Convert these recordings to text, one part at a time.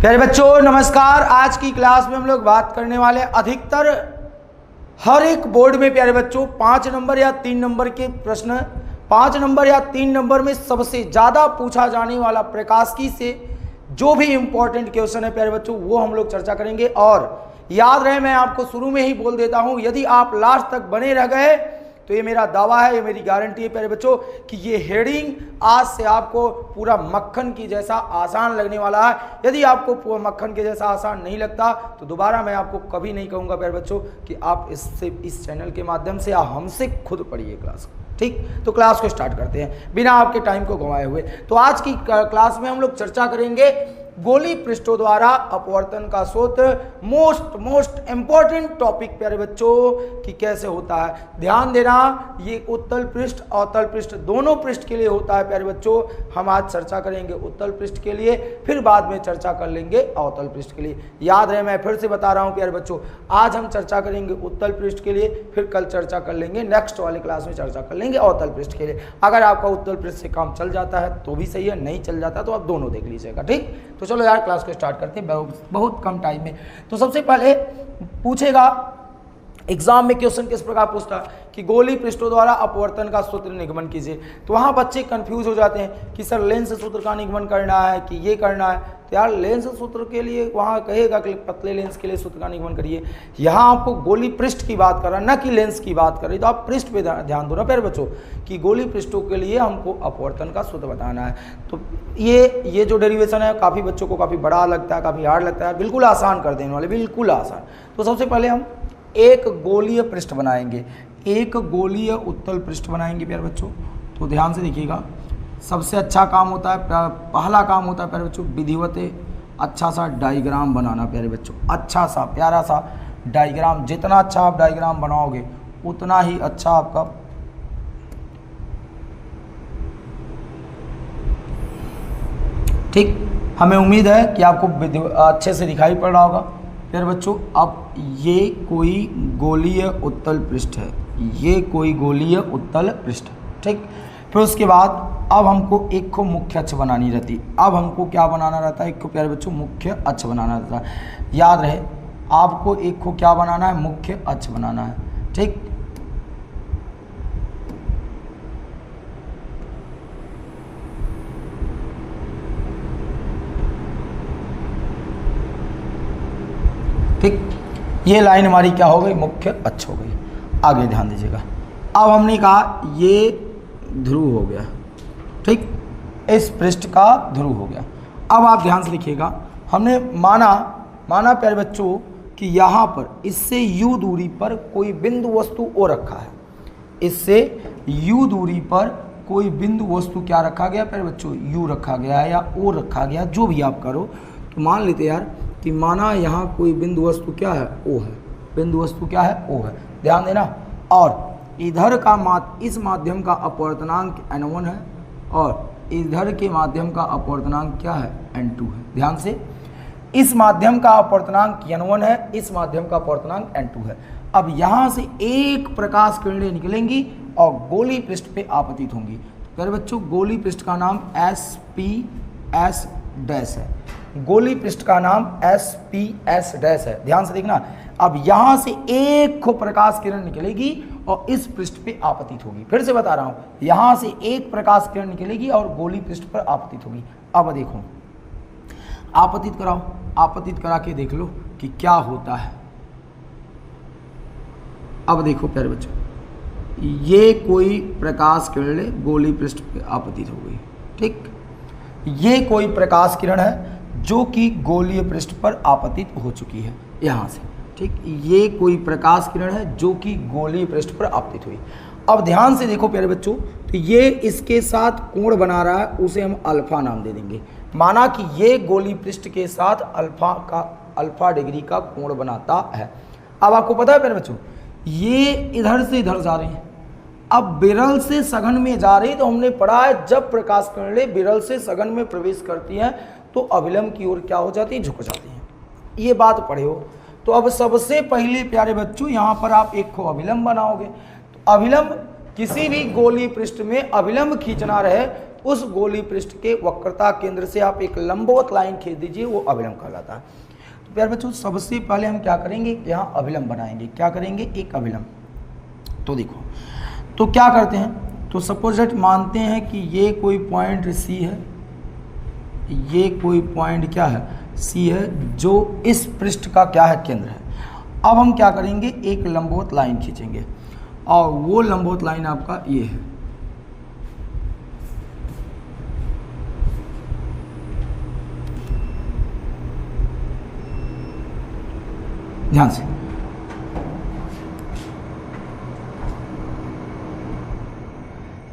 प्यारे बच्चों नमस्कार। आज की क्लास में हम लोग बात करने वाले अधिकतर हर एक बोर्ड में प्यारे बच्चों 5 नंबर या 3 नंबर के प्रश्न, 5 नंबर या 3 नंबर में सबसे ज़्यादा पूछा जाने वाला प्रकाशिकी से जो भी इम्पोर्टेंट क्वेश्चन है प्यारे बच्चों वो हम लोग चर्चा करेंगे। और याद रहे, मैं आपको शुरू में ही बोल देता हूँ, यदि आप लास्ट तक बने रह गए तो ये मेरा दावा है, ये मेरी गारंटी है प्यारे बच्चों कि ये हेडिंग आज से आपको पूरा मक्खन की जैसा आसान लगने वाला है। यदि आपको पूरा मक्खन के जैसा आसान नहीं लगता तो दोबारा मैं आपको कभी नहीं कहूँगा प्यारे बच्चों कि आप इस चैनल के माध्यम से या हमसे खुद पढ़िए क्लास। ठीक, तो क्लास को स्टार्ट करते हैं बिना आपके टाइम को गंवाए हुए। तो आज की क्लास में हम लोग चर्चा करेंगे गोली पृष्ठों द्वारा अपवर्तन का सूत्र। मोस्ट इंपॉर्टेंट टॉपिक प्यारे बच्चों कि कैसे होता है। ध्यान देना, ये उत्तल पृष्ठ अवतल पृष्ठ दोनों पृष्ठ के लिए होता है प्यारे बच्चों। हम आज चर्चा करेंगे उत्तल पृष्ठ के लिए, फिर बाद में चर्चा कर लेंगे अवतल पृष्ठ के लिए। याद रहे, मैं फिर से बता रहा हूं प्यारे बच्चों, आज हम चर्चा करेंगे उत्तल पृष्ठ के लिए, फिर कल चर्चा कर लेंगे, नेक्स्ट वाले क्लास में चर्चा कर लेंगे अवतल पृष्ठ के लिए। अगर आपका उत्तल पृष्ठ से काम चल जाता है तो भी सही है, नहीं चल जाता तो आप दोनों देख लीजिएगा। ठीक, तो चलो यार क्लास को स्टार्ट करते हैं बहुत कम टाइम में। तो सबसे पहले पूछेगा एग्जाम में क्वेश्चन किस प्रकार पूछता है कि गोली पृष्ठों द्वारा अपवर्तन का सूत्र निगमन कीजिए। तो वहाँ बच्चे कंफ्यूज हो जाते हैं कि सर लेंस सूत्र का निगमन करना है कि ये करना है। तो यार लेंस सूत्र के लिए वहाँ कहेगा कि पतले लेंस के लिए सूत्र का निगमन करिए। यहाँ आपको गोली पृष्ठ की बात कर रहा है, ना कि लेंस की बात कर रही। तो आप पृष्ठ पे ध्यान दो ना प्यारे बच्चों कि गोली पृष्ठों के लिए हमको अपवर्तन का सूत्र बताना है। तो ये जो डेरिवेशन है काफ़ी बच्चों को काफ़ी बड़ा लगता है, काफ़ी हार्ड लगता है, बिल्कुल आसान कर देने वाले, बिल्कुल आसान। तो सबसे पहले हम एक गोलीय पृष्ठ बनाएंगे, एक गोलीय उत्तल पृष्ठ बनाएंगे प्यारे बच्चों। तो ध्यान से देखिएगा, सबसे अच्छा काम होता है, पहला काम होता है प्यारे बच्चों विधिवत अच्छा सा डायग्राम बनाना प्यारे बच्चों। अच्छा सा प्यारा सा डायग्राम, जितना अच्छा आप डायग्राम बनाओगे उतना ही अच्छा आपका ठीक। हमें उम्मीद है कि आपको अच्छे से दिखाई पड़ रहा होगा प्यारे बच्चों। अब ये कोई गोलीय उत्तल पृष्ठ है, ये कोई गोलीय उत्तल पृष्ठ, ठीक। फिर उसके बाद अब हमको एक को मुख्य अक्ष बनानी रहती। अब हमको क्या बनाना रहता है, एक को प्यारे बच्चों मुख्य अक्ष बनाना रहता है। याद रहे, आपको एक को क्या बनाना है, मुख्य अक्ष बनाना है, ठीक। ठीक, ये लाइन हमारी क्या हो गई, मुख्य अक्ष हो गई। आगे ध्यान दीजिएगा, अब हमने कहा ये ध्रुव हो गया, ठीक, इस पृष्ठ का ध्रुव हो गया। अब आप ध्यान से लिखिएगा, हमने माना प्यारे बच्चों कि यहाँ पर इससे u दूरी पर कोई बिंदु वस्तु ओ रखा है, इससे u दूरी पर कोई बिंदु वस्तु क्या रखा गया प्यारे बच्चों, u रखा गया या o रखा गया, जो भी आप करो। तो मान लेते यार कि माना यहाँ कोई बिंदु वस्तु क्या है, O है, बिंदु वस्तु क्या है, O है, ध्यान देना। और इधर का इस माध्यम का अपवर्तनांक n1 है और इधर के माध्यम का अपवर्तनांक क्या है, n2 है। ध्यान से, इस माध्यम का अपवर्तनांक n1 है, इस माध्यम का अपवर्तनांक n2 है। अब यहाँ से एक प्रकाश किरणें निकलेंगी और गोली पृष्ठ पे आपतित होंगी। तो बच्चों गोली पृष्ठ का नाम SPS डैश है, गोली पृष्ठ का नाम SPS डैश है। ध्यान से देखना, अब यहाँ से एक को प्रकाश किरण निकलेगी और इस पृष्ठ पे आपतित होगी। फिर से बता रहा हूँ, यहाँ से एक प्रकाश किरण निकलेगी और गोली पृष्ठ पर आपतित होगी। अब देखो, आपतित कराओ, आपतित करा के देख लो कि क्या होता है। अब देखो प्यारे बच्चों, ये कोई प्रकाश किरण गोली पृष्ठ पे आपतित हो गई, ठीक। ये कोई प्रकाश किरण है जो कि गोलीय पृष्ठ पर आपतित हो चुकी है यहाँ से, ठीक। ये कोई प्रकाश किरण है जो कि गोलीय पृष्ठ पर आपतित हुई। अब ध्यान से देखो प्यारे बच्चों, तो ये इसके साथ कोण बना रहा है, उसे हम अल्फा नाम दे देंगे। माना कि ये गोली पृष्ठ के साथ अल्फा डिग्री का कोण बनाता है। अब आपको पता है प्यारे बच्चों, ये इधर से इधर जा रही है, अब विरल से सघन में जा रही। तो हमने पढ़ा है जब प्रकाश किरणें विरल से सघन में प्रवेश करती हैं तो अविलंब की ओर क्या हो जाती है, झुक जाती हैं। ये बात पढ़े हो। तो अब सबसे पहले प्यारे बच्चों यहाँ पर आप एक को अविलंब बनाओगे। तो अविलंब किसी भी गोलीय पृष्ठ में अविलंब खींचना रहे उस गोलीय पृष्ठ के वक्रता केंद्र से आप एक लंबवत लाइन खींच दीजिए, वो अभिलंब कहलाता है। तो प्यारे बच्चों सबसे पहले हम क्या करेंगे, यहाँ अभिलंब बनाएंगे। क्या करेंगे, एक अभिलंब। तो देखो, तो क्या करते हैं, तो सपोज दैट मानते हैं कि ये कोई पॉइंट सी है, ये कोई पॉइंट क्या है, सी है, जो इस पृष्ठ का क्या है, केंद्र है। अब हम क्या करेंगे, एक लंबवत लाइन खींचेंगे और वो लंबवत लाइन आपका ये है। ध्यान से,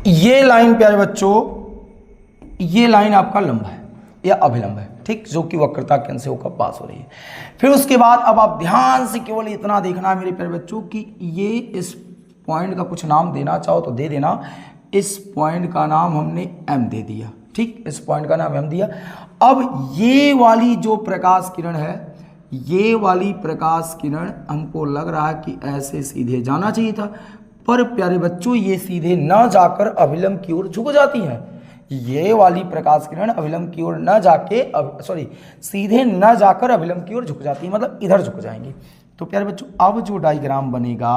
ये लाइन प्यारे बच्चों, ये लाइन आपका लंब है या अभिलंब है, ठीक, जो कि वक्रता केंद्र से होकर पास हो रही है। फिर उसके बाद अब आप ध्यान से केवल इतना देखना है मेरे प्यारे बच्चों कि ये इस पॉइंट का कुछ नाम देना चाहो तो दे देना। इस पॉइंट का नाम हमने एम दे दिया, ठीक, इस पॉइंट का नाम एम दिया। अब ये वाली जो प्रकाश किरण है, ये वाली प्रकाश किरण हमको लग रहा है कि ऐसे सीधे जाना चाहिए था, पर प्यारे बच्चों ये सीधे न जाकर अभिलंब की ओर झुक जाती हैं। ये वाली प्रकाश किरण अभिलंब की ओर न जाके सीधे न जाकर अभिलंब की ओर झुक जाती है, मतलब इधर झुक जाएंगी। तो प्यारे बच्चों अब जो डायग्राम बनेगा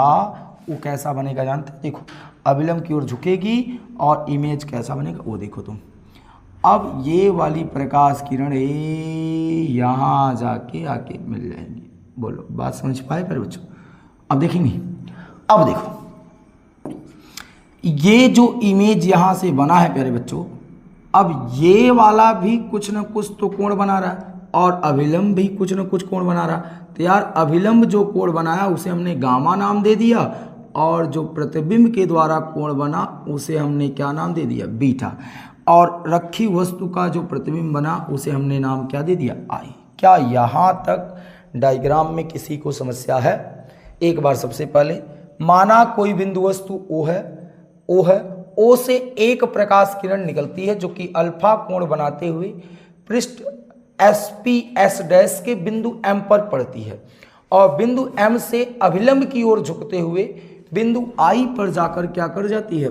वो कैसा बनेगा जानते हैं, देखो अभिलंब की ओर झुकेगी और इमेज कैसा बनेगा वो देखो तुम। अब ये वाली प्रकाश किरण यहाँ जाके आके मिल जाएंगी। बोलो बात समझ पाए प्यारे बच्चों? अब देखेंगे, अब देखो ये जो इमेज यहाँ से बना है प्यारे बच्चों, अब ये वाला भी कुछ न कुछ तो कोण बना रहा है और अभिलंब भी कुछ न कुछ कोण बना रहा। तो यार अभिलंब जो कोण बनाया उसे हमने गामा नाम दे दिया और जो प्रतिबिंब के द्वारा कोण बना उसे हमने क्या नाम दे दिया, बीटा। और रखी वस्तु का जो प्रतिबिंब बना उसे हमने नाम क्या दे दिया, आई। क्या यहाँ तक डायग्राम में किसी को समस्या है? एक बार सबसे पहले माना कोई बिंदु वस्तु O है, O से एक प्रकाश किरण निकलती है जो कि अल्फा कोण बनाते हुए पृष्ठ SP S' के बिंदु M पर पड़ती है और बिंदु M से अभिलंब की ओर झुकते हुए बिंदु I पर जाकर क्या कर जाती है,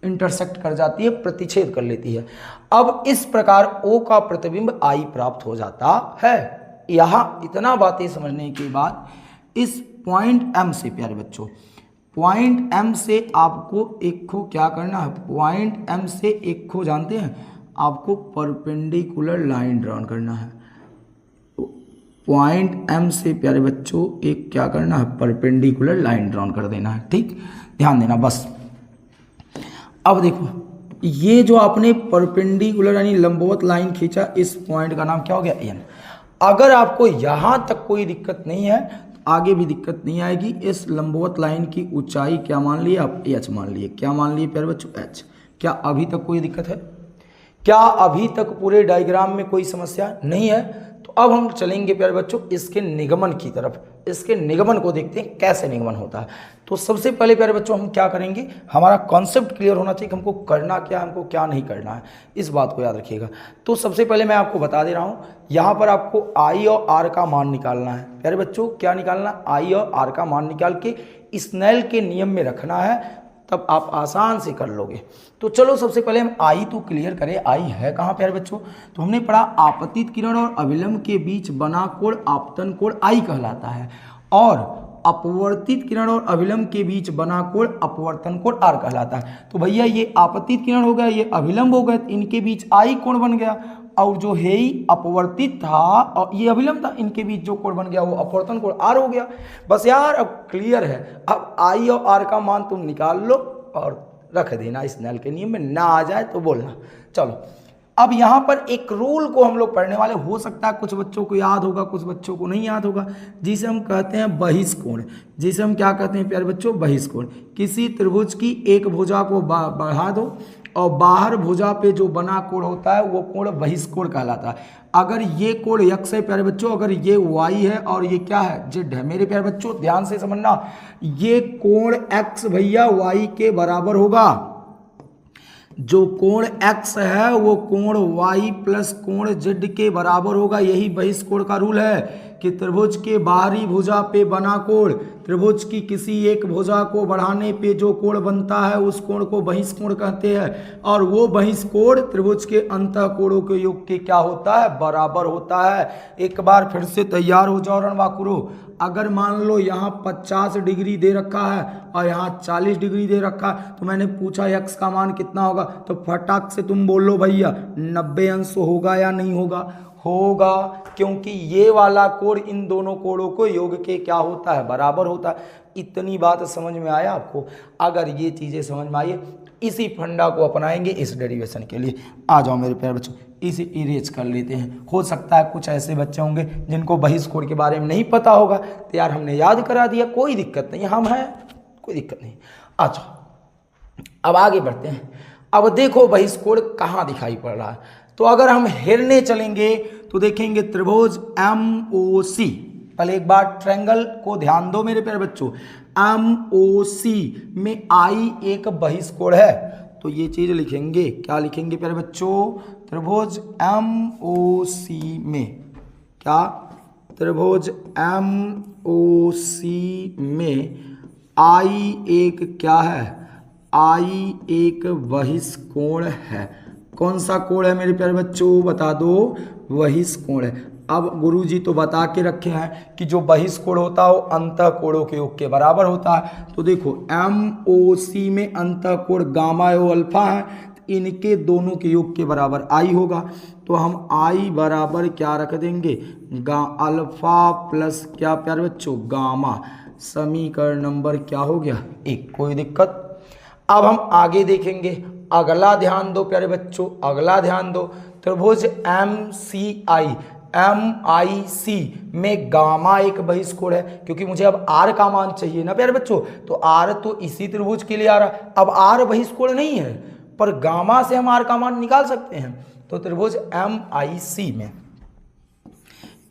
इंटरसेक्ट कर जाती है, प्रतिच्छेद कर लेती है। अब इस प्रकार O का प्रतिबिंब I प्राप्त हो जाता है। यहाँ इतना बातें समझने के बाद इस पॉइंट M से प्यारे बच्चों, पॉइंट M से आपको एक को क्या करना है, पॉइंट M से एक को जानते हैं, आपको परपेंडिकुलर लाइन ड्रॉ करना है। पॉइंट M से प्यारे बच्चों एक क्या करना है, परपेंडिकुलर लाइन ड्रॉ कर देना है, ठीक, ध्यान देना बस। अब देखो ये जो आपने परपेंडिकुलर यानी लंबवत लाइन खींचा, इस पॉइंट का नाम क्या हो गया, N। अगर आपको यहाँ तक कोई दिक्कत नहीं है आगे भी दिक्कत नहीं आएगी। इस लंबवत लाइन की ऊंचाई क्या मान लिए आप, h मान लिए। क्या मान लिए प्यारे बच्चों, h। क्या अभी तक कोई दिक्कत है? क्या अभी तक पूरे डायग्राम में कोई समस्या नहीं है? तो अब हम चलेंगे प्यारे बच्चों इसके निगमन की तरफ। इसके निगमन को देखते हैं कैसे निगमन होता है। तो सबसे पहले प्यारे बच्चों हम क्या करेंगे, हमारा कॉन्सेप्ट क्लियर होना चाहिए कि हमको करना क्या है, हमको क्या नहीं करना है, इस बात को याद रखिएगा। तो सबसे पहले मैं आपको बता दे रहा हूँ, यहाँ पर आपको I और R का मान निकालना है प्यारे बच्चों। क्या निकालना, I और R का मान निकाल के स्नेल के नियम में रखना है, तब आप आसान से कर लोगे। तो चलो सबसे पहले हम I तो क्लियर करें। I है कहाँ प्यारे बच्चों, तो हमने पढ़ा आपतित किरण और अभिलंब के बीच बना कोण आपतन कोण I कहलाता है और अपवर्तित किरण और अभिलंब के बीच बना कोण अपवर्तन कोण R कहलाता है। तो भैया ये आपतित किरण हो गया, ये अभिलंब हो गए, इनके बीच I कोण बन गया और जो है ही अपवर्तित था और ये अभिलंब था, इनके बीच जो कोण बन गया वो अपवर्तन कोण R हो गया। बस यार अब क्लियर है। अब I और R का मान तुम निकाल लो और रख देना, स्नेल के नियम में ना आ जाए तो बोलना। चलो अब यहाँ पर एक रूल को हम लोग पढ़ने वाले, हो सकता है कुछ बच्चों को याद होगा कुछ बच्चों को नहीं याद होगा, जिसे हम कहते हैं बहिष्कोण। जिसे हम क्या कहते हैं प्यारे बच्चों, बहिष्कोण। किसी त्रिभुज की एक भुजा को बढ़ा दो और बाहर भुजा पे जो बना कोण होता है वो कोण बहिष्कोण कहलाता है। अगर ये कोण x है प्यारे बच्चों, अगर ये y है और ये क्या है, z है। मेरे प्यारे बच्चों ध्यान से समझना, ये कोण x भैया y के बराबर होगा। जो कोण x है वो कोण y प्लस कोण z के बराबर होगा। यही बहिष्कोण का रूल है कि त्रिभुज के बाहरी भुजा पे बना कोण त्रिभुज की किसी एक भुजा को बढ़ाने पे जो कोण बनता है उस कोण को बहिष्कोण कहते हैं, और वो बहिष्कोण त्रिभुज के अंतः कोणों के योग के क्या होता है, बराबर होता है। एक बार फिर से तैयार हो जाओ रणबांकुरो। अगर मान लो यहाँ 50 डिग्री दे रखा है और यहाँ 40 डिग्री दे रखा है, तो मैंने पूछा x का मान कितना होगा, तो फटाक से तुम बोलो भैया 90 अंश होगा या नहीं होगा, होगा, क्योंकि ये वाला कोण इन दोनों कोणों को योग के क्या होता है, बराबर होता है। इतनी बात समझ में आया आपको? अगर ये चीज़ें समझ में आई, इसी फंडा को अपनाएंगे इस डेरिवेशन के लिए। आ जाओ मेरे प्यारे बच्चों, इसे इरेज कर लेते हैं। हो सकता है कुछ ऐसे बच्चे होंगे जिनको बहिष्कोण के बारे में नहीं पता होगा, तो यार हमने याद करा दिया, कोई दिक्कत नहीं, हम हैं, कोई दिक्कत नहीं। अच्छा अब आगे बढ़ते हैं। अब देखो बहिष्कोण कहाँ दिखाई पड़ रहा है, तो अगर हम हेरने चलेंगे तो देखेंगे त्रिभुज MOC। पहले एक बार ट्रायंगल को ध्यान दो मेरे प्यारे बच्चों, MOC में I एक बहिष्कोण है, तो ये चीज लिखेंगे, क्या लिखेंगे प्यारे बच्चों, त्रिभुज MOC में क्या, त्रिभुज MOC में I एक क्या है, I एक बहिष्कोण है। कौन सा कोण है मेरे प्यारे बच्चों, बता दो, बहिष्कोण है। अब गुरुजी तो बता के रखे हैं कि जो बहिष्कोण होता है वो अंतः कोणों के योग के बराबर होता है। तो देखो MOC में अंतः कोण गामा और अल्फा है, तो इनके दोनों के योग के बराबर I होगा। तो हम I बराबर क्या रख देंगे, अल्फा प्लस क्या प्यारे बच्चों, गामा। समीकरण नंबर क्या हो गया, 1। कोई दिक्कत? अब हम आगे देखेंगे, अगला ध्यान दो प्यारे बच्चों, अगला ध्यान दो। त्रिभुज MIC में गामा एक बहिष्कोण है, क्योंकि मुझे अब R का मान चाहिए ना प्यारे बच्चों, तो R तो इसी त्रिभुज के लिए आ रहा। अब R बहिष्कोण नहीं है, पर गामा से हम R का मान निकाल सकते हैं। तो त्रिभुज MIC में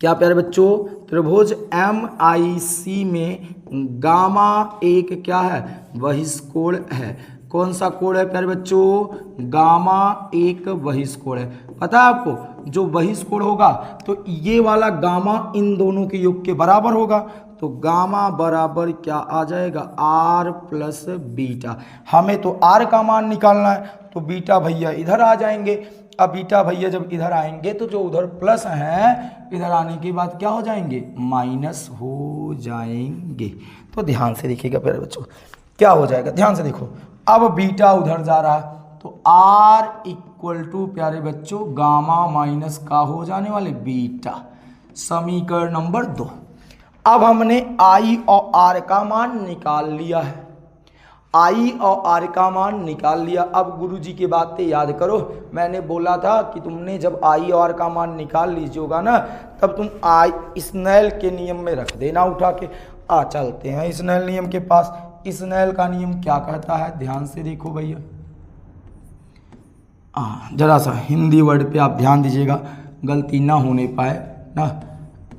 क्या प्यारे बच्चों, त्रिभुज MIC में गामा एक क्या है, बहिष्कोण है। कौन सा कोण है प्यारे बच्चों, गामा एक बहिष्कोण है। पता है आपको, जो बहिष्कोण होगा तो ये वाला गामा इन दोनों के योग के बराबर होगा, तो गामा बराबर क्या आ जाएगा, R प्लस बीटा। हमें तो R का मान निकालना है, तो बीटा भैया इधर आ जाएंगे। अब बीटा भैया जब इधर आएंगे तो जो उधर प्लस हैं इधर आने के बाद क्या हो जाएंगे, माइनस हो जाएंगे। तो ध्यान से देखिएगा प्यारे बच्चों क्या हो जाएगा, ध्यान से देखो। अब बीटा उधर जा रहा है, तो R इक्वल टू प्यारे बच्चों गामा माइनस का हो जाने वाले बीटा। समीकरण नंबर 2। अब हमने I और R का मान निकाल लिया है, I और R का मान निकाल लिया। अब गुरुजी की बातें याद करो, मैंने बोला था कि तुमने जब I और R का मान निकाल लीजिएगा ना, तब तुम स्नेल के नियम में रख देना उठा के। चलते हैं स्नेल नियम के पास। स्नेल का नियम क्या कहता है, ध्यान से देखो भैया। जरा सा हिंदी वर्ड पे आप ध्यान दीजिएगा, गलती ना होने पाए ना।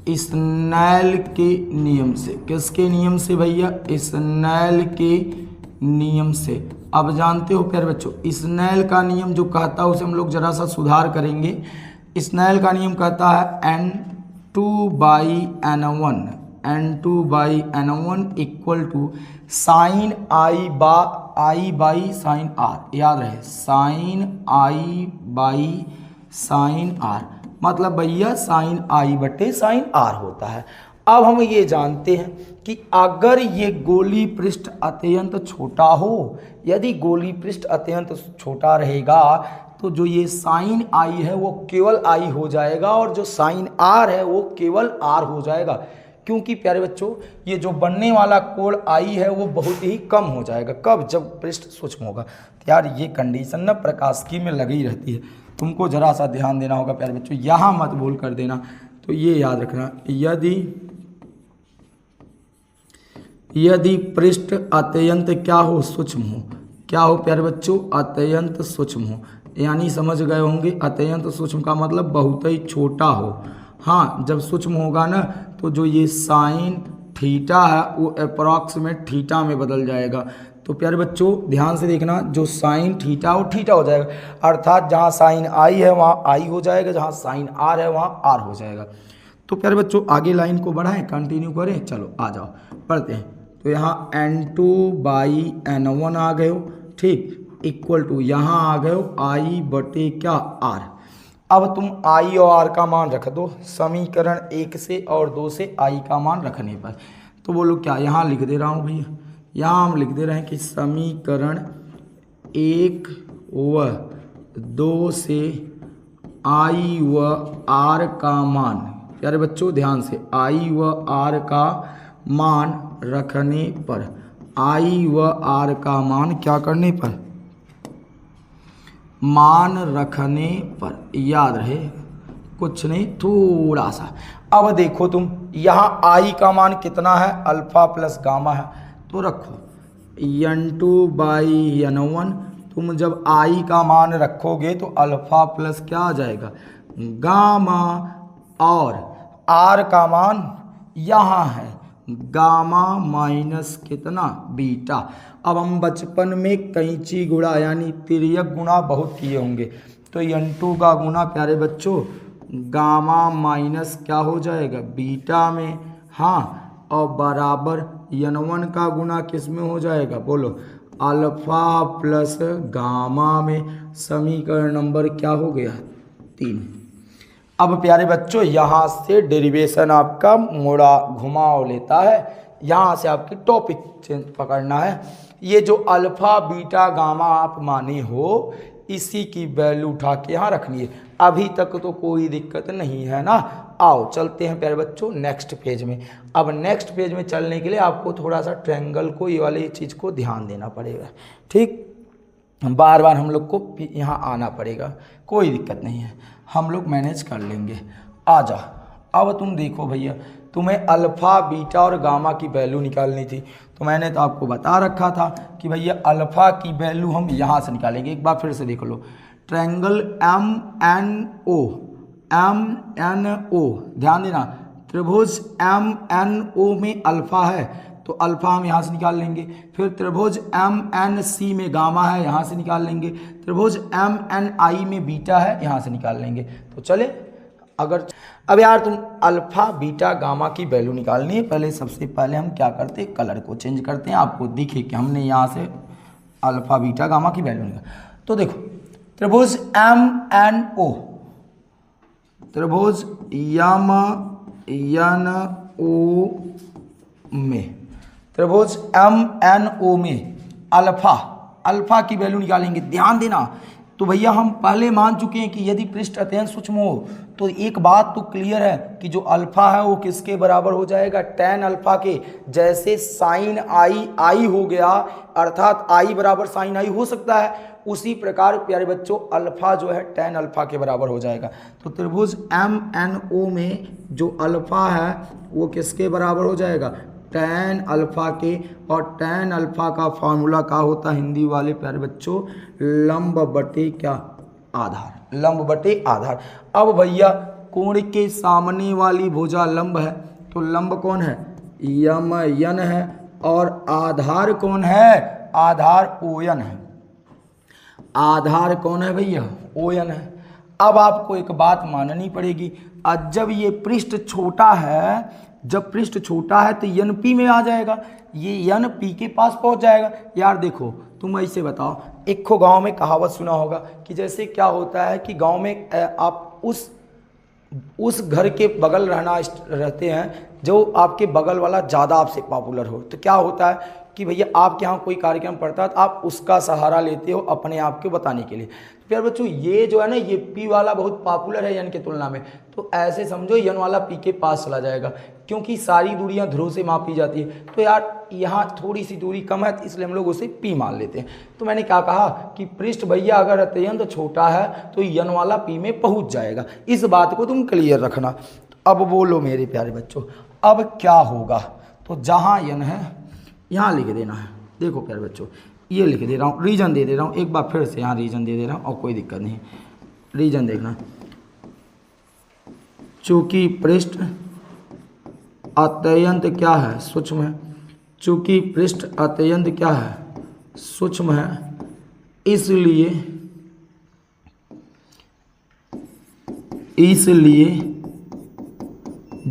स्नेल के नियम से, किसके नियम से भैया, स्नेल के नियम से। अब जानते हो प्यारे बच्चों, स्नेल का नियम जो कहता है उसे हम लोग जरा सा सुधार करेंगे। स्नेल का नियम कहता है N2/N1 equal to sine I by sine R। याद रहे, sine I by sine R, मतलब भैया साइन I बटे साइन R होता है। अब हम ये जानते हैं कि अगर ये गोली पृष्ठ अत्यंत छोटा हो, यदि गोली पृष्ठ अत्यंत छोटा रहेगा तो जो ये साइन I है वो केवल I हो जाएगा, और जो साइन R है वो केवल R हो जाएगा। क्योंकि प्यारे बच्चों ये जो बनने वाला कोण I है वो बहुत ही कम हो जाएगा। कब, जब पृष्ठ सूक्ष्म होगा। तो यार ये कंडीशन ना प्रकाशिकी में लगी रहती है, तुमको जरा सा ध्यान देना होगा प्यारे बच्चों, यहाँ मत भूल कर देना। तो ये याद रखना, यदि पृष्ठ अत्यंत क्या हो, सूक्ष्म हो। क्या हो प्यारे बच्चों, अत्यंत सूक्ष्म हो। यानी समझ गए होंगे, अत्यंत सूक्ष्म का मतलब बहुत ही छोटा हो। हाँ, जब सूक्ष्म होगा ना तो जो ये साइन थीटा है वो अप्रॉक्सीमेट थीटा में बदल जाएगा। तो प्यारे बच्चों ध्यान से देखना, जो साइन थीटा और थीटा हो जाएगा, अर्थात जहाँ साइन आई है वहाँ आई हो जाएगा, जहाँ साइन आर है वहाँ आर हो जाएगा। तो प्यारे बच्चों आगे लाइन को बढ़ाएं, कंटिन्यू करें, चलो आ जाओ पढ़ते हैं। तो यहाँ N2/N1 आ गए हो, ठीक, इक्वल टू यहाँ आ गए हो I बटे क्या R। अब तुम I और R का मान रख दो समीकरण 1 से और 2 से I का मान रखने पर। तो बोलो क्या, यहाँ लिख दे रहा हूँ भैया, यहाँ हम लिख दे रहे हैं कि समीकरण 1 व 2 से I व R का मान, प्यारे बच्चों ध्यान से, I व R का मान रखने पर, I व R का मान क्या करने पर, मान रखने पर, याद रहे कुछ नहीं थोड़ा सा। अब देखो तुम यहाँ I का मान कितना है, अल्फा प्लस गामा है, तो रखो N2/N1। तुम जब I का मान रखोगे तो अल्फा प्लस क्या आ जाएगा, गामा, और R का मान यहाँ है गामा माइनस कितना, बीटा। अब हम बचपन में कैंची गुणा यानी तिर्यक गुणा बहुत किए होंगे, तो N2 का गुणा प्यारे बच्चों गामा माइनस क्या हो जाएगा, बीटा में, हाँ, और बराबर N1 का गुणा किस में हो जाएगा, बोलो, अल्फा प्लस गामा में। समीकरण नंबर क्या हो गया, 3। अब प्यारे बच्चों यहाँ से डेरिवेशन आपका मोड़ा घुमाव लेता है, यहाँ से आपकी टॉपिक चेंज पकड़ना है। ये जो अल्फा बीटा गामा आप माने हो, इसी की वैल्यू उठा के यहाँ रखनी है। अभी तक तो कोई दिक्कत नहीं है ना। आओ चलते हैं प्यारे बच्चों नेक्स्ट पेज में। अब नेक्स्ट पेज में चलने के लिए आपको थोड़ा सा ट्रायंगल को, ये वाली चीज़ को ध्यान देना पड़ेगा, ठीक, बार बार हम लोग को यहाँ आना पड़ेगा, कोई दिक्कत नहीं है, हम लोग मैनेज कर लेंगे। आ जा, अब तुम देखो भैया, तुम्हें अल्फ़ा बीटा और गामा की वैल्यू निकालनी थी, तो मैंने तो आपको बता रखा था कि भैया अल्फ़ा की वैल्यू हम यहाँ से निकालेंगे। एक बार फिर से देख लो, ट्रायंगल MNO, ध्यान देना, त्रिभुज MNO में अल्फ़ा है तो अल्फ़ा हम यहाँ से निकाल लेंगे। फिर त्रिभुज MNC में गामा है, यहाँ से निकाल लेंगे। त्रिभुज MNI में बीटा है, यहाँ से निकाल लेंगे। तो चले, अगर अब यार तुम अल्फ़ा बीटा गामा की वैल्यू निकालनी है, पहले सबसे पहले हम क्या करते हैं, कलर को चेंज करते हैं, आपको दिखे कि हमने यहाँ से अल्फ़ा बीटा गामा की वैल्यू निकाल। तो देखो त्रिभुज MNO, त्रिभुज MNO में, त्रिभुज MNO में अल्फ़ा की वैल्यू निकालेंगे। ध्यान देना, तो भैया हम पहले मान चुके हैं कि यदि पृष्ठ अत्यंत सूक्ष्म हो तो एक बात तो क्लियर है कि जो अल्फ़ा है वो किसके बराबर हो जाएगा, tan अल्फ़ा के। जैसे साइन आई हो गया, अर्थात आई बराबर साइन आई हो सकता है, उसी प्रकार प्यारे बच्चों अल्फ़ा जो है tan अल्फ़ा के बराबर हो जाएगा। तो त्रिभुज MNO में जो अल्फ़ा है वो किसके बराबर हो जाएगा, tan अल्फ़ा के। और tan अल्फ़ा का फार्मूला क्या होता है हिंदी वाले प्यारे बच्चों, लंब बटे क्या, आधार, लंब बटे आधार। अब भैया कोण के सामने वाली भुजा लंब है, तो लंब कौन है, यन है, और आधार कौन है, आधार ON है। आधार कौन है भैया, ON है। अब आपको एक बात माननी पड़ेगी, जब ये पृष्ठ छोटा है, जब पृष्ठ छोटा है तो NP में आ जाएगा, ये NP के पास पहुंच जाएगा। यार देखो तुम ऐसे बताओ, एक खो गांव में कहावत सुना होगा कि जैसे क्या होता है कि गांव में आप उस घर के बगल रहते हैं जो आपके बगल वाला ज़्यादा आपसे पॉपुलर हो, तो क्या होता है कि भैया आपके यहाँ कोई कार्यक्रम पड़ता है तो आप उसका सहारा लेते हो अपने आप को बताने के लिए। तो प्यारे बच्चों ये जो है ना, ये P वाला बहुत पॉपुलर है यन के तुलना में, तो ऐसे समझो यन वाला P के पास चला जाएगा, क्योंकि सारी दूरियां ध्रुव से मापी जाती है। तो यार यहाँ थोड़ी सी दूरी कम है, इसलिए हम लोग उसे P मान लेते हैं। तो मैंने क्या कहा कि पृष्ठ भैया अगर अत्यंत छोटा है तो यन वाला P में पहुँच जाएगा, इस बात को तुम क्लियर रखना। अब बोलो मेरे प्यारे बच्चों, अब क्या होगा, तो जहाँ यन है यहाँ लिख देना है। देखो प्यारे बच्चों ये लिख दे रहा हूँ, रीजन दे रहा हूँ, एक बार फिर से यहाँ रीजन दे रहा हूँ और कोई दिक्कत नहीं। रीजन देखना, चूँकि पृष्ठ अत्यंत क्या है, सूक्ष्म है, चूँकि पृष्ठ अत्यंत क्या है, सूक्ष्म है, इसलिए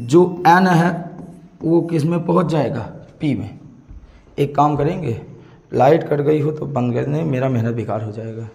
जो n है वो किस में पहुंच जाएगा, p में। एक काम करेंगे, लाइट कट गई हो तो बंद कर दें, मेरा मेहनत बेकार हो जाएगा।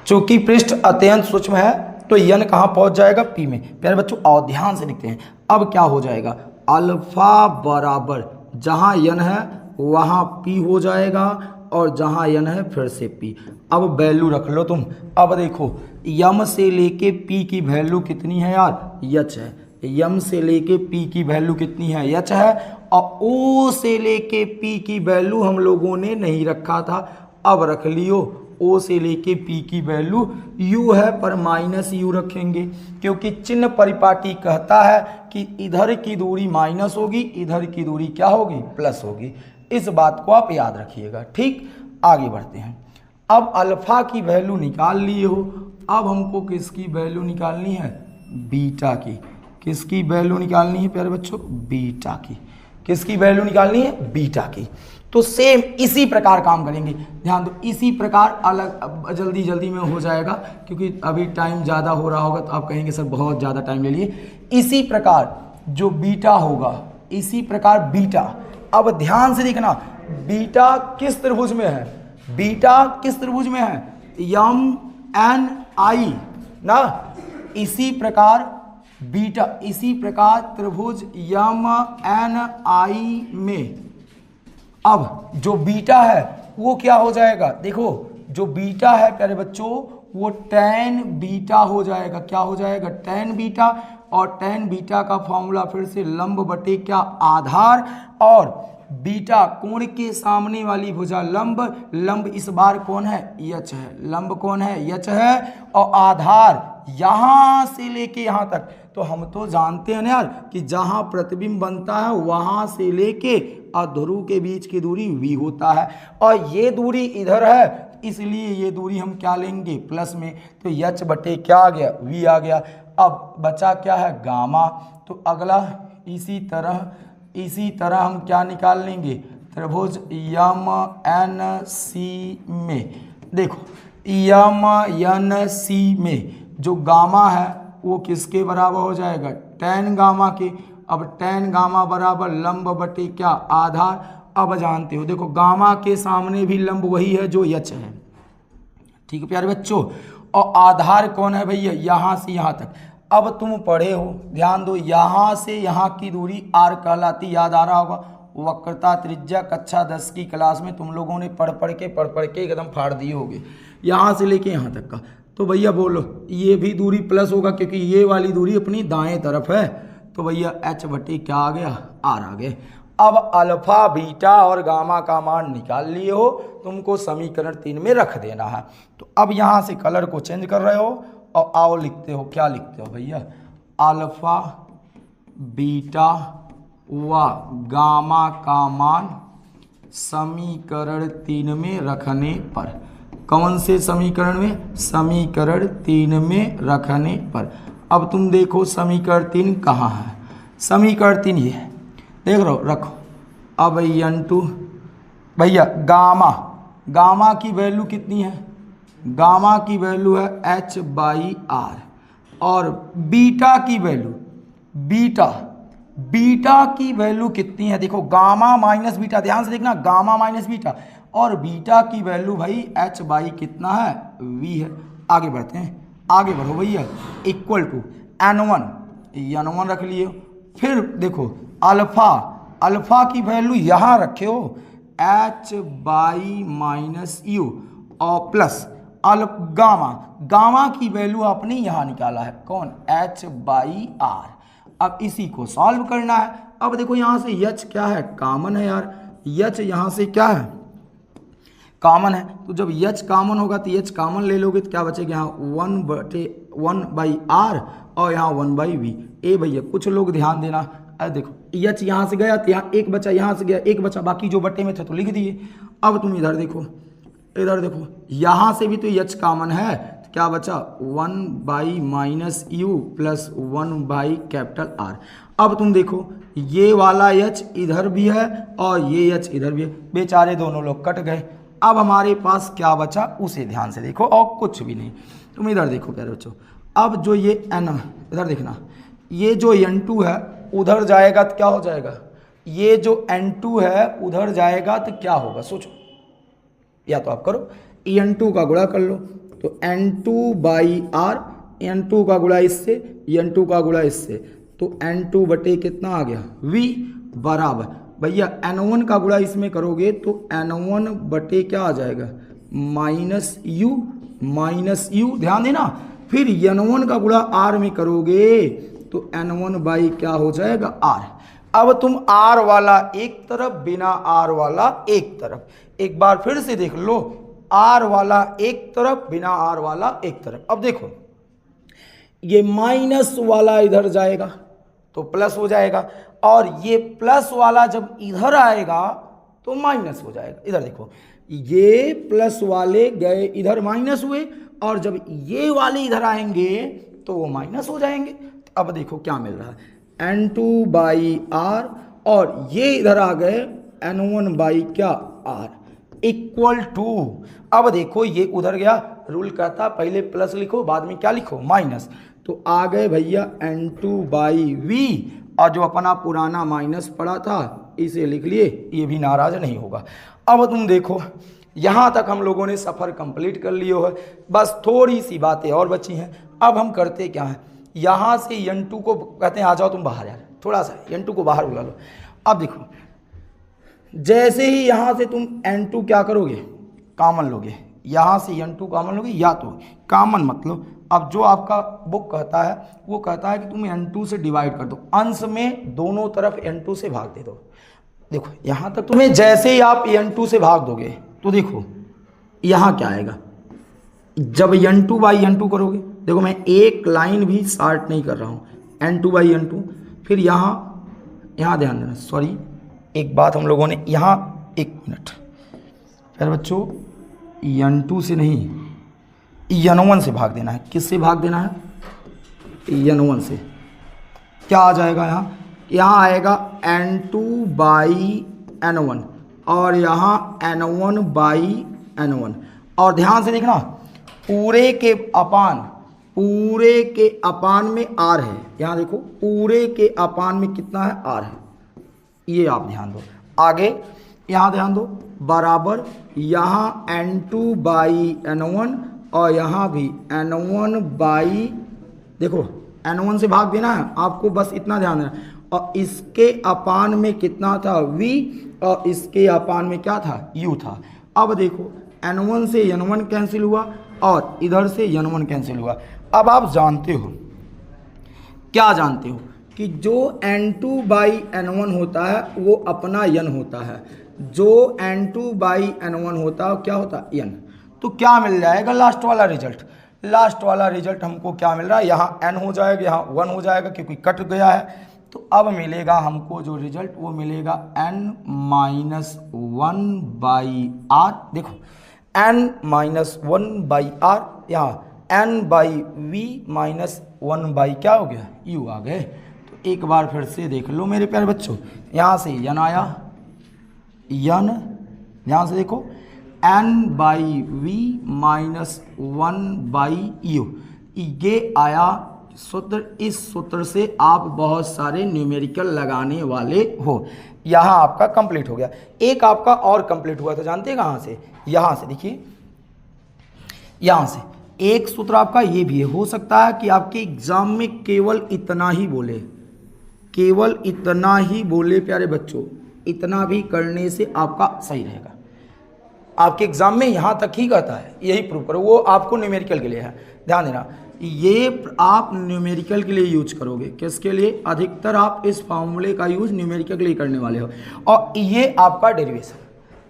चूंकि पृष्ठ अत्यंत सूक्ष्म है तो n कहाँ पहुंच जाएगा, p में। प्यारे बच्चों और ध्यान से लिखते हैं। अब क्या हो जाएगा, अल्फा बराबर जहाँ n है वहाँ p हो जाएगा और जहाँ n है फिर से p। अब वैल्यू रख लो तुम। अब देखो m से लेके p की वैल्यू कितनी है यार, h है। m से लेके p की वैल्यू कितनी है, h है। और o से लेके p की वैल्यू हम लोगों ने नहीं रखा था, अब रख लियो। o से लेके p की वैल्यू u है, पर माइनस u रखेंगे, क्योंकि चिन्ह परिपाटी कहता है कि इधर की दूरी माइनस होगी, इधर की दूरी क्या होगी, प्लस होगी। इस बात को आप याद रखिएगा। ठीक, आगे बढ़ते हैं। अब अल्फा की वैल्यू निकाल लिए हो, अब हमको किसकी वैल्यू निकालनी है, बीटा की। किसकी वैल्यू निकालनी है प्यारे बच्चों, बीटा की। किसकी वैल्यू निकालनी है, बीटा की। तो सेम इसी प्रकार काम करेंगे, ध्यान दो, इसी प्रकार अलग जल्दी जल्दी में हो जाएगा, क्योंकि अभी टाइम ज़्यादा हो रहा होगा तो आप कहेंगे सर बहुत ज़्यादा टाइम ले लिए। इसी प्रकार जो बीटा होगा, इसी प्रकार बीटा। अब ध्यान से देखना, बीटा किस त्रिभुज में है, बीटा किस त्रिभुज में है, यम एन आई ना। इसी प्रकार बीटा, इसी प्रकार त्रिभुज यम एन आई में अब जो बीटा है वो क्या हो जाएगा, देखो जो बीटा है प्यारे बच्चों वो टैन बीटा हो जाएगा। क्या हो जाएगा, टैन बीटा। और टैन बीटा का फॉर्मूला फिर से लंब बटे क्या, आधार। और बीटा कोण के सामने वाली भुजा लंब, लंब इस बार कौन है, यच है। लंब कौन है, यच है। और आधार यहां से लेके यहां तक, तो हम तो जानते हैं ना यार कि जहां प्रतिबिंब बनता है वहां से लेके अधुरु के बीच की दूरी v होता है, और ये दूरी इधर है, इसलिए ये दूरी हम क्या लेंगे, प्लस में। तो यच बटे क्या आ गया, v आ गया। अब बचा क्या है, गामा। तो अगला इसी तरह हम क्या निकाल लेंगे, त्रिभुज यम एन सी में। देखो यम एन सी में जो गामा है वो किसके बराबर हो जाएगा, टैन गामा के। अब टैन गामा बराबर लंब बटे क्या, आधार। अब जानते हो देखो गामा के सामने भी लंब वही है जो यच है। ठीक है प्यारे बच्चों, और आधार कौन है भैया, यहां से यहां तक। अब तुम पढ़े हो, ध्यान दो, यहां से यहां की दूरी आर कहलाती, याद आ रहा होगा। वक्रता त्रिज्या कक्षा 10 की क्लास में तुम लोगों ने पढ़ पढ़ के एकदम फाड़ दिए होगे, यहां से लेके यहां तक का। तो भैया बोलो ये भी दूरी प्लस होगा, क्योंकि ये वाली दूरी अपनी दाएं तरफ है। तो भैया एच बटे क्या आ गया, आर आ गए। अब अल्फा बीटा और गामा का मान निकाल लिए हो, तुमको समीकरण 3 में रख देना है। तो अब यहाँ से कलर को चेंज कर रहे हो और आओ लिखते हो, क्या लिखते हो भैया, अल्फा बीटा व गामा का मान समीकरण 3 में रखने पर। कौन से समीकरण में, समीकरण 3 में रखने पर। अब तुम देखो समीकरण 3 कहाँ है, समीकरण 3 ये देख रहे हो, रखो। अब n2 भैया गामा की वैल्यू कितनी है, गामा की वैल्यू है h/r। और बीटा की वैल्यू, बीटा की वैल्यू कितनी है, देखो गामा माइनस बीटा, ध्यान से देखना, गामा माइनस बीटा। और बीटा की वैल्यू भाई h/ कितना है, v है। आगे बढ़ते हैं, आगे बढ़ो भैया, इक्वल टू n1 रख लिए। फिर देखो अल्फा की वैल्यू यहाँ रखे हो h/-u और प्लस गामा की वैल्यू आपने यहाँ निकाला है, कौन, h/r। अब इसी को सॉल्व करना है। अब देखो यहाँ से यच क्या है, कॉमन है यार, यच यहाँ से क्या है, कॉमन है। तो जब यच कॉमन होगा तो यच कॉमन ले लोगे तो क्या बचेगा, यहाँ 1/r और यहाँ 1/v। ए भैया कुछ लोग ध्यान देना, अरे देखो यच यहाँ से गया तो यहाँ एक बचा, यहाँ से गया एक बचा, बाकी जो बटे में थे तो लिख दिए। अब तुम इधर देखो, यहाँ से भी तो यच कॉमन है, क्या बचा 1/-u प्लस 1/R। अब तुम देखो ये वाला h इधर भी है और ये h इधर भी है, बेचारे दोनों लोग कट गए। अब हमारे पास क्या बचा उसे ध्यान से देखो और कुछ भी नहीं। तुम इधर देखो प्यारे बच्चों, अब जो ये n इधर देखना, ये जो n2 है उधर जाएगा तो क्या हो जाएगा, ये जो n2 है उधर जाएगा तो क्या होगा सोचो, या तो आप करो n2 का गुणा कर लो, तो n2/r, n2 का गुणा इससे, n2 का गुणा इससे, तो n2 बटे कितना आ गया v बराबर, भैया n1 का गुणा इसमें करोगे तो n1 बटे क्या आ जाएगा -u, ध्यान देना। फिर n1 का गुणा r में करोगे तो n1 क्या हो जाएगा r। अब तुम r वाला एक तरफ, बिना r वाला एक तरफ, एक बार फिर से देख लो, r वाला एक तरफ, बिना r वाला एक तरफ। अब देखो ये माइनस वाला इधर जाएगा तो प्लस हो जाएगा, और ये प्लस वाला जब इधर आएगा तो माइनस हो जाएगा। इधर देखो ये प्लस वाले गए इधर माइनस हुए, और जब ये वाले इधर आएंगे तो वो माइनस हो जाएंगे। अब देखो क्या मिल रहा है n2/r, और ये इधर आ गए n1/r इक्वल टू, अब देखो ये उधर गया, रूल कहता पहले प्लस लिखो बाद में क्या लिखो माइनस, तो आ गए भैया n2/v, और जो अपना पुराना माइनस पड़ा था इसे लिख लिए, ये भी नाराज नहीं होगा। अब तुम देखो यहाँ तक हम लोगों ने सफ़र कंप्लीट कर लियो है, बस थोड़ी सी बातें और बची हैं। अब हम करते क्या है, यहाँ से n2 को कहते हैं आ जाओ तुम बाहर, यार थोड़ा सा n2 को बाहर बुला लो। अब देखो जैसे ही यहाँ से तुम n2 क्या करोगे कॉमन लोगे, यहाँ से n2 कॉमन लोगे, या तो कॉमन मतलब अब जो आपका बुक कहता है वो कहता है कि तुम n2 से डिवाइड कर दो, अंश में दोनों तरफ n2 से भाग दे दो। देखो यहाँ तक तुम्हें जैसे ही आप n2 से भाग दोगे तो देखो यहाँ क्या आएगा, जब n2/n2 करोगे, देखो मैं एक लाइन भी शार्ट नहीं कर रहा हूँ, n2/n2, फिर यहाँ ध्यान देना, सॉरी एक बात हम लोगों ने यहाँ, एक मिनट फिर बच्चों, n2 से नहीं n1 से भाग देना है। किससे भाग देना है, n1 से। क्या आ जाएगा यहाँ आएगा n2/n1, और यहाँ n1/n1, और ध्यान से देखना पूरे के अपान में r है, यहाँ देखो पूरे के अपान में कितना है r है, ये आप ध्यान दो। आगे यहाँ ध्यान दो, बराबर यहाँ n2/n1 और यहाँ भी n1/ देखो n1 से भाग देना है आपको, बस इतना ध्यान देना, और इसके अपान में कितना था v, और इसके अपान में क्या था u था। अब देखो n1 से n1 कैंसिल हुआ और इधर से n1 कैंसिल हुआ। अब आप जानते हो, क्या जानते हो कि जो n2/n1 होता है वो अपना n होता है, जो n2/n1 होता है क्या होता है n। तो क्या मिल जाएगा लास्ट वाला रिजल्ट, लास्ट वाला रिजल्ट हमको क्या मिल रहा है, यहाँ n हो जाएगा, यहाँ 1 हो जाएगा क्योंकि कट गया है। तो अब मिलेगा हमको जो रिजल्ट वो मिलेगा n-1/r, देखो n-1/r, यहाँ n/v-1 क्या हो गया u आ गए। तो एक बार फिर से देख लो मेरे प्यारे बच्चों, यहाँ से n आया, n ध्यान से देखो n/v-1/u, ये आया सूत्र। इस सूत्र से आप बहुत सारे न्यूमेरिकल लगाने वाले हो। यहाँ आपका कंप्लीट हो गया। एक आपका और कंप्लीट हुआ था, जानते हैं कहाँ से, यहाँ से देखिए, यहाँ से एक सूत्र आपका ये भी है। हो सकता है कि आपके एग्जाम में केवल इतना ही बोले, केवल इतना ही बोले प्यारे बच्चों, इतना भी करने से आपका सही रहेगा। आपके एग्जाम में यहाँ तक ही कहता है, यही प्रूव करो, वो आपको न्यूमेरिकल के लिए है। ध्यान देना, ये आप न्यूमेरिकल के लिए यूज करोगे। किसके लिए, अधिकतर आप इस फॉर्मूले का यूज न्यूमेरिकल के लिए करने वाले हो, और ये आपका डेरिवेशन।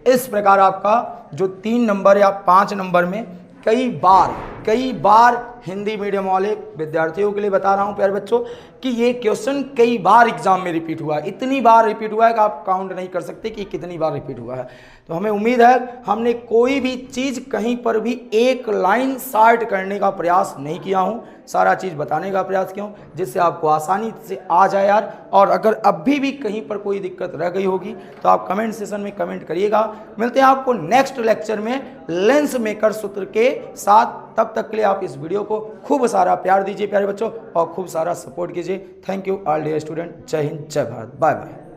इस प्रकार आपका जो 3 नंबर या 5 नंबर में कई बार कई बार हिंदी मीडियम वाले विद्यार्थियों के लिए बता रहा हूं प्यारे बच्चों कि ये क्वेश्चन कई बार एग्जाम में रिपीट हुआ है, इतनी बार रिपीट हुआ है कि आप काउंट नहीं कर सकते कि कितनी बार रिपीट हुआ है। तो हमें उम्मीद है हमने कोई भी चीज़ कहीं पर भी एक लाइन शार्ट करने का प्रयास नहीं किया हूँ, सारा चीज़ बताने का प्रयास किया हूँ जिससे आपको आसानी से आ जाए यार। और अगर अभी भी कहीं पर कोई दिक्कत रह गई होगी तो आप कमेंट सेशन में कमेंट करिएगा। मिलते हैं आपको नेक्स्ट लेक्चर में लेंस मेकर सूत्र के साथ। तब तक के लिए आप इस वीडियो को खूब सारा प्यार दीजिए प्यारे बच्चों और खूब सारा सपोर्ट कीजिए। Thank you all dear student. जय हिंद, जय भारत, बाय बाय।